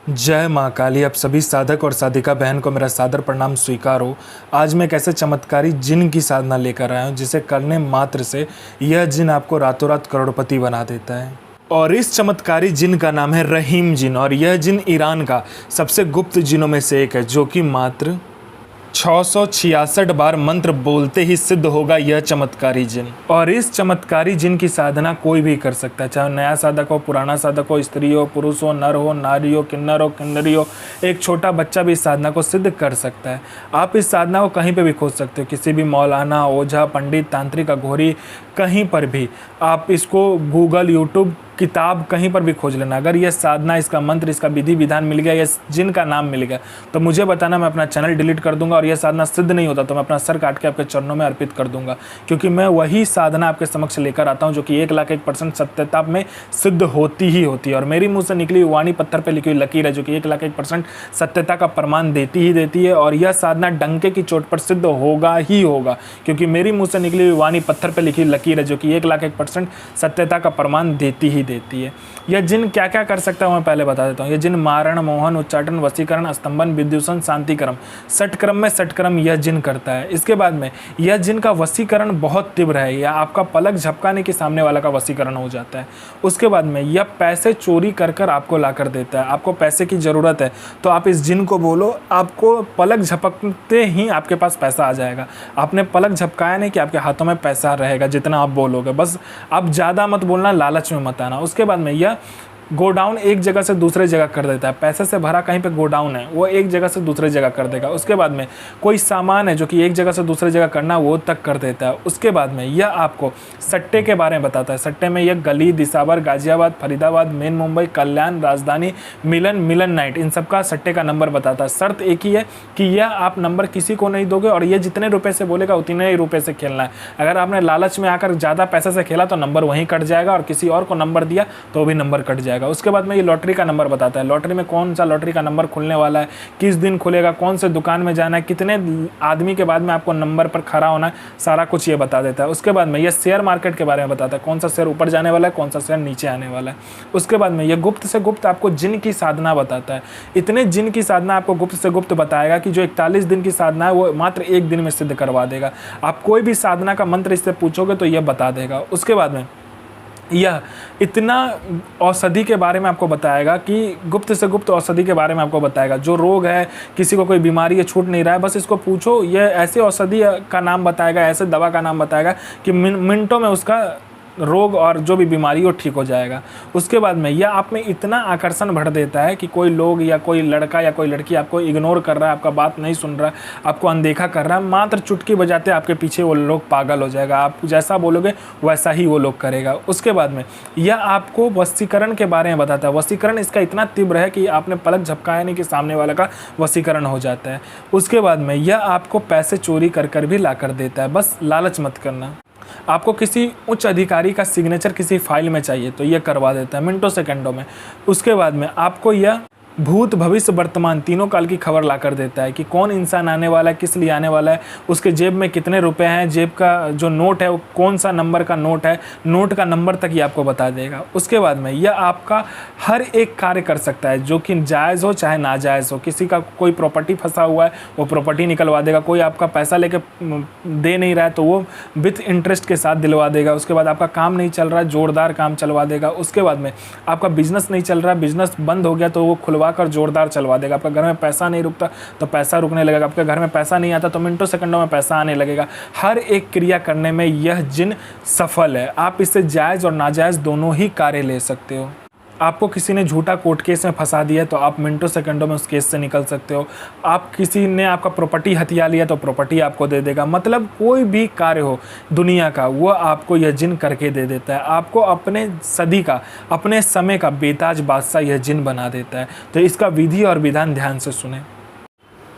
जय माँ काली। आप सभी साधक और साधिका बहन को मेरा सादर प्रणाम स्वीकार हो। आज मैं एक ऐसे चमत्कारी जिन की साधना लेकर आया हूँ जिसे करने मात्र से यह जिन आपको रातों रात करोड़पति बना देता है। और इस चमत्कारी जिन का नाम है रहीम जिन, और यह जिन ईरान का सबसे गुप्त जिनों में से एक है, जो कि मात्र 666 बार मंत्र बोलते ही सिद्ध होगा यह चमत्कारी जिन। और इस चमत्कारी जिन की साधना कोई भी कर सकता है, चाहे नया साधक हो, पुराना साधक हो, स्त्री हो, पुरुष हो, नर हो, नारी हो, किन्नर हो, किन्नरी हो, एक छोटा बच्चा भी इस साधना को सिद्ध कर सकता है। आप इस साधना को कहीं पे भी खोज सकते हो, किसी भी मौलाना, ओझा, पंडित, तांत्रिक, अघोरी, कहीं पर भी आप इसको गूगल, यूट्यूब, किताब कहीं पर भी खोज लेना। अगर यह साधना, इसका मंत्र, इसका विधि विधान मिल गया, यह जिन का नाम मिल गया, तो मुझे बताना, मैं अपना चैनल डिलीट कर दूंगा। और यह साधना सिद्ध नहीं होता तो मैं अपना सर काट के आपके चरणों में अर्पित कर दूंगा, क्योंकि मैं वही साधना आपके समक्ष लेकर आता हूं जो कि 1,01% सत्यता में सिद्ध होती ही होती है। और मेरी मुंह से निकली हुई वाणी पत्थर पर लिखी हुई लकीर है जो कि 1,01% सत्यता का प्रमाण देती ही देती है। और यह साधना डंके की चोट पर सिद्ध होगा ही होगा, क्योंकि मेरी मुंह से निकली हुई वाणी पत्थर पर लिखी लकीर है जो कि 1,01% सत्यता का प्रमाण देती ही देती है। यह जिन क्या क्या कर सकता है मैं पहले बता देता हूँ। यह जिन मारण, मोहन, उच्चाटन, वशीकरण, स्तंभन, विद्युषण, शांतिक्रम, षटक्रम में षटक्रम यह जिन करता है। इसके बाद में यह जिन का वशीकरण बहुत तीव्र है, या आपका पलक झपकाने के सामने वाला का वशीकरण हो जाता है। उसके बाद में यह पैसे चोरी कर कर आपको ला कर देता है। आपको पैसे की ज़रूरत है तो आप इस जिन को बोलो, आपको पलक झपकते ही आपके पास पैसा आ जाएगा। आपने पलक झपकाया नहीं कि आपके हाथों में पैसा रहेगा जितना आप बोलोगे। बस आप ज़्यादा मत बोलना, लालच में मत आना। उसके बाद में यह गोडाउन एक जगह से दूसरे जगह कर देता है। पैसे से भरा कहीं पे गोडाउन है, वो एक जगह से दूसरे जगह कर देगा। उसके बाद में कोई सामान है जो कि एक जगह से दूसरे जगह करना, वो तक कर देता है। उसके बाद में यह आपको सट्टे के बारे में बताता है। सट्टे में यह गली, दिसावर, गाजियाबाद, फरीदाबाद, मेन मुंबई, कल्याण, राजधानी, मिलन, मिलन नाइट, इन सब का सट्टे का नंबर बताता है। शर्त एक ही है कि यह आप नंबर किसी को नहीं दोगे, और ये जितने रुपये से बोलेगा उतने ही रुपये से खेलना है। अगर आपने लालच में आकर ज़्यादा पैसे से खेला तो नंबर वहीं कट जाएगा, और किसी और को नंबर दिया तो भी नंबर कट जाएगा। उसके बाद में ये लॉटरी का नंबर बताता है। लॉटरी में कौन सा लॉटरी का नंबर खुलने वाला है, किस दिन खुलेगा, कौन से दुकान में जाना है, कितने आदमी के बाद में आपको नंबर पर खड़ा होना है, सारा कुछ ये बता देता है। उसके बाद में ये शेयर मार्केट के बारे में बताता है, कौन सा शेयर ऊपर जाने वाला है, कौन सा शेयर नीचे आने वाला है। उसके बाद में ये गुप्त से गुप्त आपको जिन की साधना बताता है। इतने जिन की साधना आपको गुप्त से गुप्त बताएगा कि जो 41 दिन की साधना है वो मात्र एक दिन में सिद्ध करवा देगा। आप कोई भी साधना का मंत्र इससे पूछोगे तो यह बता देगा। उसके बाद में यह इतना औषधि के बारे में आपको बताएगा कि गुप्त से गुप्त औषधि के बारे में आपको बताएगा। जो रोग है, किसी को कोई बीमारी है, छूट नहीं रहा है, बस इसको पूछो, यह ऐसे औषधि का नाम बताएगा, ऐसे दवा का नाम बताएगा कि मिनटों में उसका रोग और जो भी बीमारी हो ठीक हो जाएगा। उसके बाद में यह आप में इतना आकर्षण भर देता है कि कोई लोग या कोई लड़का या कोई लड़की आपको इग्नोर कर रहा है, आपका बात नहीं सुन रहा है, आपको अनदेखा कर रहा है, मात्र चुटकी बजाते आपके पीछे वो लोग पागल हो जाएगा। आप जैसा बोलोगे वैसा ही वो लोग करेगा। उसके बाद में यह आपको वशीकरण के बारे में बताता है। वशीकरण इसका इतना तीव्र है कि आपने पलक झपकाया नहीं कि सामने वाला का वशीकरण हो जाता है। उसके बाद में यह आपको पैसे चोरी कर कर भी ला कर देता है। बस लालच मत करना। आपको किसी उच्च अधिकारी का सिग्नेचर किसी फाइल में चाहिए तो यह करवा देता है मिनटों सेकंडों में। उसके बाद में आपको यह भूत, भविष्य, वर्तमान तीनों काल की खबर ला कर देता है कि कौन इंसान आने वाला है, किस लिए आने वाला है, उसके जेब में कितने रुपए हैं, जेब का जो नोट है वो कौन सा नंबर का नोट है, नोट का नंबर तक ये आपको बता देगा। उसके बाद में यह आपका हर एक कार्य कर सकता है, जो कि जायज़ हो चाहे नाजायज़ हो। किसी का कोई प्रॉपर्टी फंसा हुआ है वो प्रॉपर्टी निकलवा देगा। कोई आपका पैसा लेके दे नहीं रहा है तो वो विथ इंटरेस्ट के साथ दिलवा देगा। उसके बाद आपका काम नहीं चल रहा है, जोरदार काम चलवा देगा। उसके बाद में आपका बिजनेस नहीं चल रहा है, बिजनेस बंद हो गया तो वो खुलवा कर जोरदार चलवा देगा। आपका घर में पैसा नहीं रुकता तो पैसा रुकने लगेगा। आपके घर में पैसा नहीं आता तो मिनटों सेकंडों में पैसा आने लगेगा। हर एक क्रिया करने में यह जिन सफल है। आप इससे जायज़ और नाजायज़ दोनों ही कार्य ले सकते हो। आपको किसी ने झूठा कोर्ट केस में फंसा दिया तो आप मिनटों सेकंडों में उस केस से निकल सकते हो। आप किसी ने आपका प्रॉपर्टी हथिया लिया तो प्रॉपर्टी आपको दे देगा। मतलब कोई भी कार्य हो दुनिया का वो आपको यह जिन करके दे देता है। आपको अपने सदी का, अपने समय का बेताज बादशाह यह जिन बना देता है। तो इसका विधि और विधान ध्यान से सुने।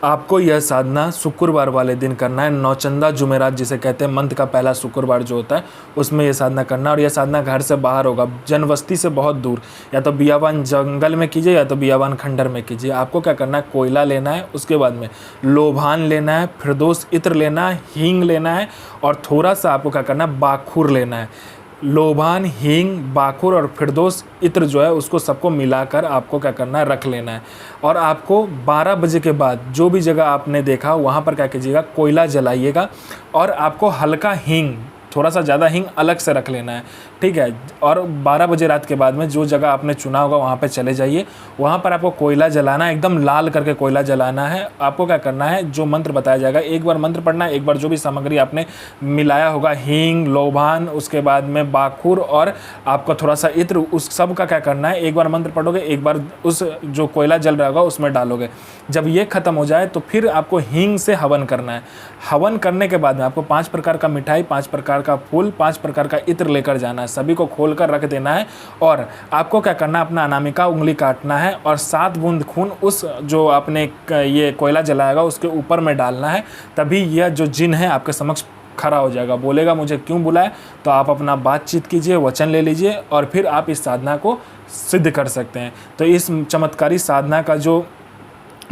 आपको यह साधना शुक्रवार वाले दिन करना है। नौचंदा जुमेरात जिसे कहते हैं, मंथ का पहला शुक्रवार जो होता है उसमें यह साधना करना। और यह साधना घर से बाहर होगा, जनबस्ती से बहुत दूर, या तो बियाबान जंगल में कीजिए या तो बियाबान खंडर में कीजिए। आपको क्या करना है, कोयला लेना है, उसके बाद में लोभान लेना है, फिरदौस इत्र लेना है, हींग लेना है, और थोड़ा सा आपको क्या करना है, बाखुर लेना है। लोबान, हींग, बाखुर और फिरदौस इत्र जो है उसको सबको मिलाकर आपको क्या करना है, रख लेना है। और आपको 12 बजे के बाद जो भी जगह आपने देखा वहाँ पर क्या कीजिएगा, कोयला जलाइएगा और आपको हल्का हींग, थोड़ा सा ज़्यादा हींग अलग से रख लेना है, ठीक है। और 12 बजे रात के बाद में जो जगह आपने चुना होगा वहाँ पे चले जाइए। वहाँ पर आपको कोयला जलाना है, एकदम लाल करके कोयला जलाना है। आपको क्या करना है, जो मंत्र बताया जाएगा एक बार मंत्र पढ़ना है, एक बार जो भी सामग्री आपने मिलाया होगा, हींग, लोबान, उसके बाद में बाखुर और आपको थोड़ा सा इत्र, उस सब का क्या करना है, एक बार मंत्र पढ़ोगे, एक बार उस जो कोयला जल रहा होगा उसमें डालोगे। जब ये खत्म हो जाए तो फिर आपको हींग से हवन करना है। हवन करने के बाद में आपको 5 प्रकार का मिठाई, 5 प्रकार का फूल, 5 प्रकार का इत्र लेकर जाना है, सभी को खोल कर रख देना है। और आपको क्या करना है, अपना अनामिका उंगली काटना है और 7 बूंद खून उस जो आपने ये कोयला जलाएगा उसके ऊपर में डालना है। तभी यह जो जिन है आपके समक्ष खड़ा हो जाएगा, बोलेगा मुझे क्यों बुलाए। तो आप अपना बातचीत कीजिए, वचन ले लीजिए और फिर आप इस साधना को सिद्ध कर सकते हैं। तो इस चमत्कारी साधना का जो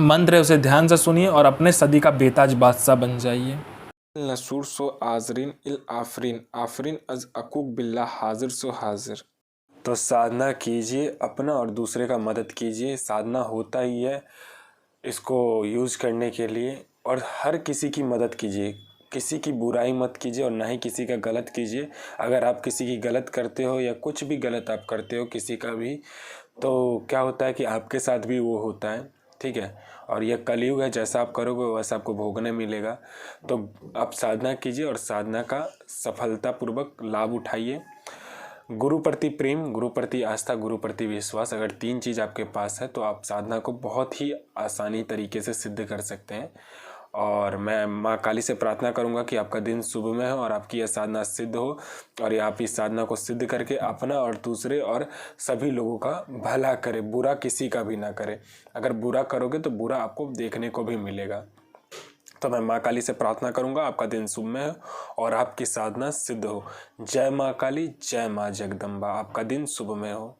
मंत्र है उसे ध्यान से सुनिए और अपने सदी का बेताज बादशाह बन जाइए। नसूर सो आजरीन इल आफरीन आफरीन अज अकूक बिल्ला हाजिर सो हाजिर। तो साधना कीजिए, अपना और दूसरे का मदद कीजिए। साधना होता ही है इसको यूज़ करने के लिए। और हर किसी की मदद कीजिए, किसी की बुराई मत कीजिए और ना ही किसी का गलत कीजिए। अगर आप किसी की गलत करते हो या कुछ भी गलत आप करते हो किसी का भी, तो क्या होता है कि आपके साथ भी वो होता है, ठीक है। और यह कलयुग है, जैसा आप करोगे वैसा आपको भोगने मिलेगा। तो आप साधना कीजिए और साधना का सफलतापूर्वक लाभ उठाइए। गुरु प्रति प्रेम, गुरु प्रति आस्था, गुरु प्रति विश्वास, अगर 3 चीज़ आपके पास है तो आप साधना को बहुत ही आसानी तरीके से सिद्ध कर सकते हैं। और मैं माँ काली से प्रार्थना करूँगा कि आपका दिन शुभ में हो और आपकी यह साधना सिद्ध हो और ये आप इस साधना को सिद्ध करके अपना और दूसरे और सभी लोगों का भला करे, बुरा किसी का भी ना करे। अगर बुरा करोगे तो बुरा आपको देखने को भी मिलेगा। तो मैं माँ काली से प्रार्थना करूँगा आपका दिन शुभ में हो और आपकी साधना सिद्ध हो। जय माँ काली, जय माँ जगदम्बा। आपका दिन शुभ में हो।